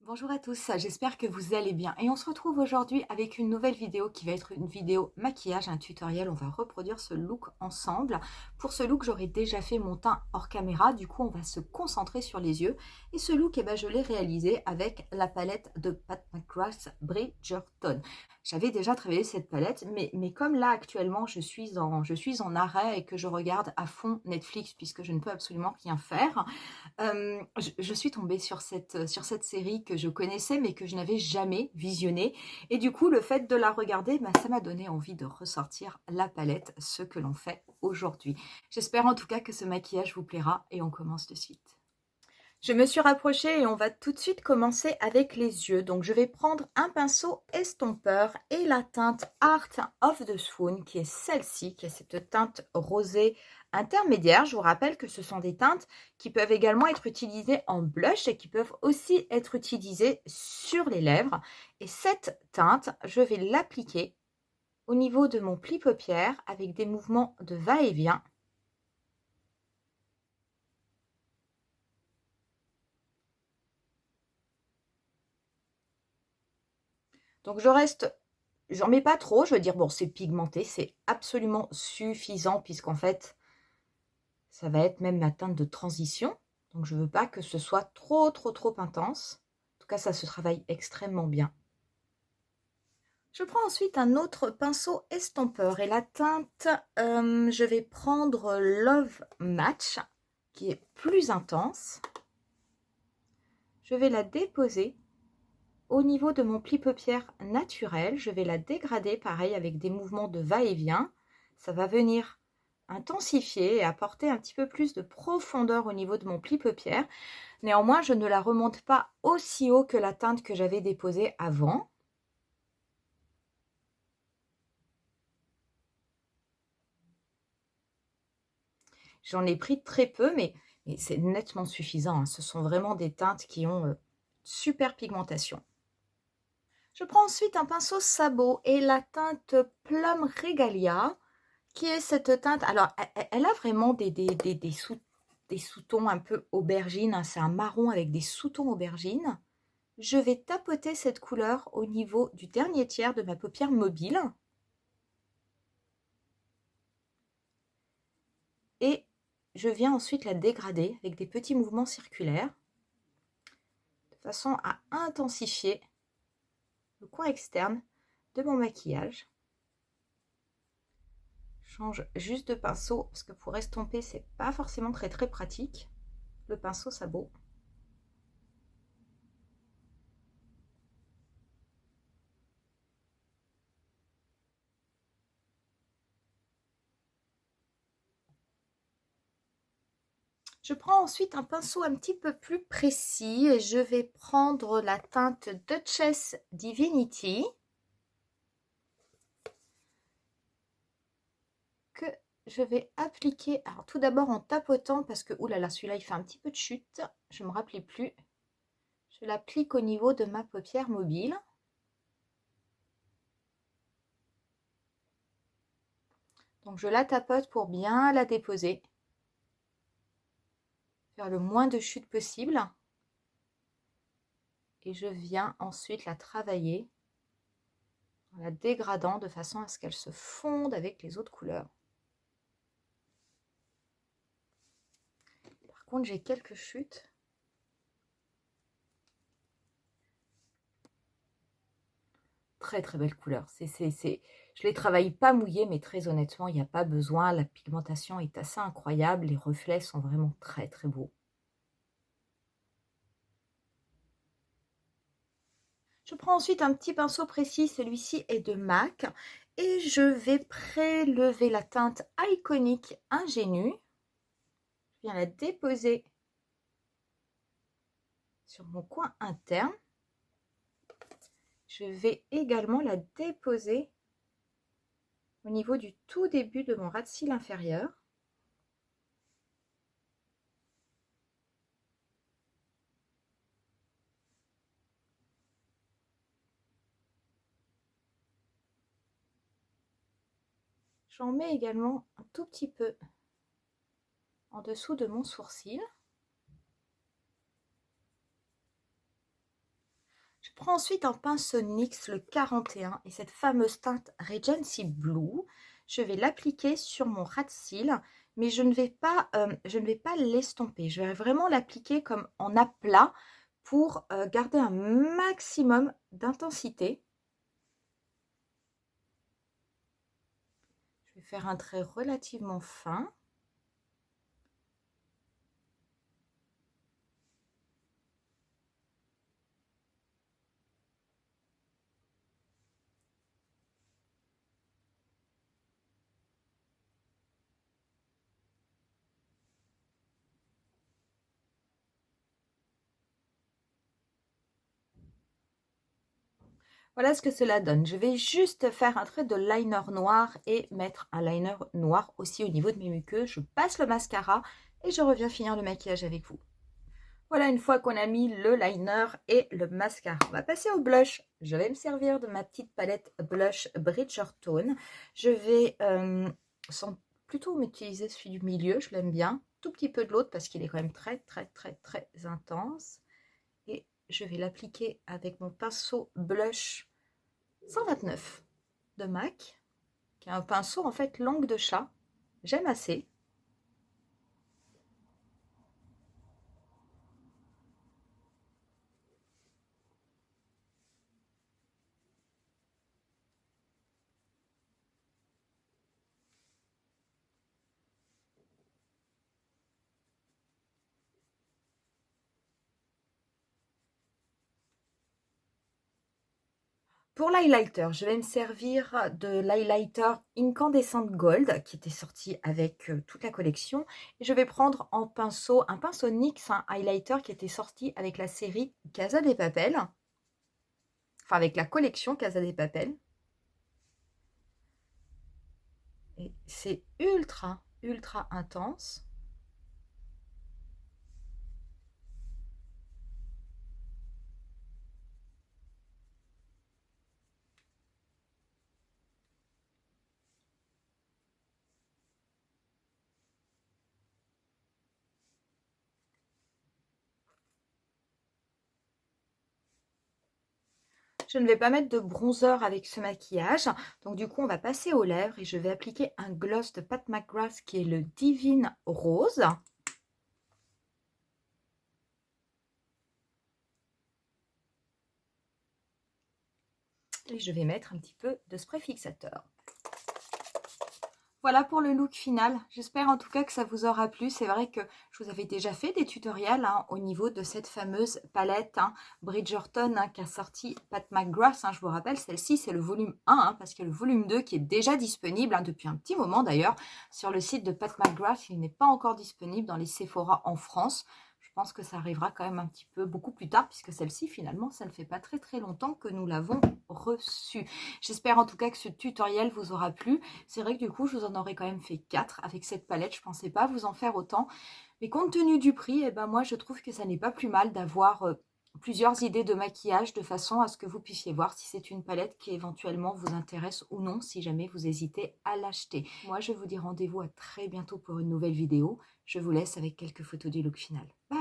Bonjour à tous, j'espère que vous allez bien et on se retrouve aujourd'hui avec une nouvelle vidéo qui va être une vidéo maquillage, un tutoriel. On va reproduire ce look ensemble. Pour ce look, j'aurais déjà fait mon teint hors caméra, du coup on va se concentrer sur les yeux. Et ce look, je l'ai réalisé avec la palette de Pat McGrath Bridgerton. J'avais déjà travaillé cette palette, mais comme là actuellement je suis en arrêt et que je regarde à fond Netflix puisque je ne peux absolument rien faire, je suis tombée sur cette série que je connaissais mais que je n'avais jamais visionnée, et du coup le fait de la regarder, ça m'a donné envie de ressortir la palette, ce que l'on fait aujourd'hui. J'espère en tout cas que ce maquillage vous plaira et on commence de suite. Je me suis rapprochée et on va tout de suite commencer avec les yeux. Donc je vais prendre un pinceau estompeur et la teinte Art of the Swoon, qui est celle-ci, qui est cette teinte rosée intermédiaire. Je vous rappelle que ce sont des teintes qui peuvent également être utilisées en blush et qui peuvent aussi être utilisées sur les lèvres. Et cette teinte, je vais l'appliquer au niveau de mon pli paupière avec des mouvements de va-et-vient. Donc j'en mets pas trop, je veux dire, bon, c'est pigmenté, c'est absolument suffisant puisqu'en fait, ça va être même ma teinte de transition. Donc je veux pas que ce soit trop intense. En tout cas, ça se travaille extrêmement bien. Je prends ensuite un autre pinceau estompeur et la teinte, je vais prendre Love Match, qui est plus intense. Je vais la déposer au niveau de mon pli paupière naturel. Je vais la dégrader pareil avec des mouvements de va-et-vient. Ça va venir intensifier et apporter un petit peu plus de profondeur au niveau de mon pli paupière. Néanmoins, je ne la remonte pas aussi haut que la teinte que j'avais déposée avant. J'en ai pris très peu, mais c'est nettement suffisant, hein. Ce sont vraiment des teintes qui ont super pigmentation. Je prends ensuite un pinceau sabot et la teinte Plum Regalia, qui est cette teinte. Alors, elle a vraiment des sous-tons un peu aubergine, hein. C'est un marron avec des sous-tons aubergine. Je vais tapoter cette couleur au niveau du dernier tiers de ma paupière mobile. Et je viens ensuite la dégrader avec des petits mouvements circulaires, de façon à intensifier le coin externe de mon maquillage. Je change juste de pinceau parce que pour estomper, c'est pas forcément très pratique, le pinceau sabot. Je prends ensuite un pinceau un petit peu plus précis et je vais prendre la teinte Duchess Divinity, que je vais appliquer, alors tout d'abord en tapotant parce que, oulala, celui-là il fait un petit peu de chute, je ne me rappelais plus. Je l'applique au niveau de ma paupière mobile. Donc je la tapote pour bien la déposer, faire le moins de chute possible. Et je viens ensuite la travailler en la dégradant de façon à ce qu'elle se fonde avec les autres couleurs. Par contre, j'ai quelques chutes. Très belle couleur. Je les travaille pas mouillées, mais très honnêtement, il n'y a pas besoin. La pigmentation est assez incroyable. Les reflets sont vraiment très beaux. Je prends ensuite un petit pinceau précis, celui-ci est de MAC, et je vais prélever la teinte Iconic Ingénue. Je viens la déposer sur mon coin interne. Je vais également la déposer au niveau du tout début de mon ras de cils inférieur. J'en mets également un tout petit peu en dessous de mon sourcil. prends ensuite un pinceau NYX, le 41, et cette fameuse teinte Regency Blue. Je vais l'appliquer sur mon ras de cils, mais je ne vais pas l'estomper. Je vais vraiment l'appliquer comme en aplat pour garder un maximum d'intensité. Je vais faire un trait relativement fin. Voilà ce que cela donne. Je vais juste faire un trait de liner noir et mettre un liner noir aussi au niveau de mes muqueuses. Je passe le mascara et je reviens finir le maquillage avec vous. Voilà, une fois qu'on a mis le liner et le mascara, on va passer au blush. Je vais me servir de ma petite palette blush Bridgerton. Je vais plutôt m'utiliser celui du milieu, je l'aime bien. Tout petit peu de l'autre parce qu'il est quand même très intense. Et je vais l'appliquer avec mon pinceau blush 129 de MAC, qui est un pinceau en fait langue de chat. J'aime assez. Pour l'highlighter, je vais me servir de l'highlighter Incandescent Gold qui était sorti avec toute la collection. Et je vais prendre un pinceau NYX, un highlighter qui était sorti avec la série Casa de Papel. Enfin, avec la collection Casa de Papel. Et c'est ultra intense. Je ne vais pas mettre de bronzer avec ce maquillage. Donc du coup, on va passer aux lèvres et je vais appliquer un gloss de Pat McGrath qui est le Divine Rose. Et je vais mettre un petit peu de spray fixateur. Voilà pour le look final. J'espère en tout cas que ça vous aura plu. C'est vrai que je vous avais déjà fait des tutoriels au niveau de cette fameuse palette Bridgerton qui a sorti Pat McGrath. Je vous rappelle, celle-ci, c'est le volume 1 parce que le volume 2 qui est déjà disponible depuis un petit moment d'ailleurs sur le site de Pat McGrath. Il n'est pas encore disponible dans les Sephora en France. Je pense que ça arrivera quand même un petit peu beaucoup plus tard puisque celle-ci, finalement, ça ne fait pas très longtemps que nous l'avons reçue. J'espère en tout cas que ce tutoriel vous aura plu. C'est vrai que du coup, je vous en aurais quand même fait 4 avec cette palette. Je ne pensais pas vous en faire autant. Mais compte tenu du prix, moi, je trouve que ça n'est pas plus mal d'avoir plusieurs idées de maquillage de façon à ce que vous puissiez voir si c'est une palette qui éventuellement vous intéresse ou non, si jamais vous hésitez à l'acheter. Moi, je vous dis rendez-vous à très bientôt pour une nouvelle vidéo. Je vous laisse avec quelques photos du look final. Bye!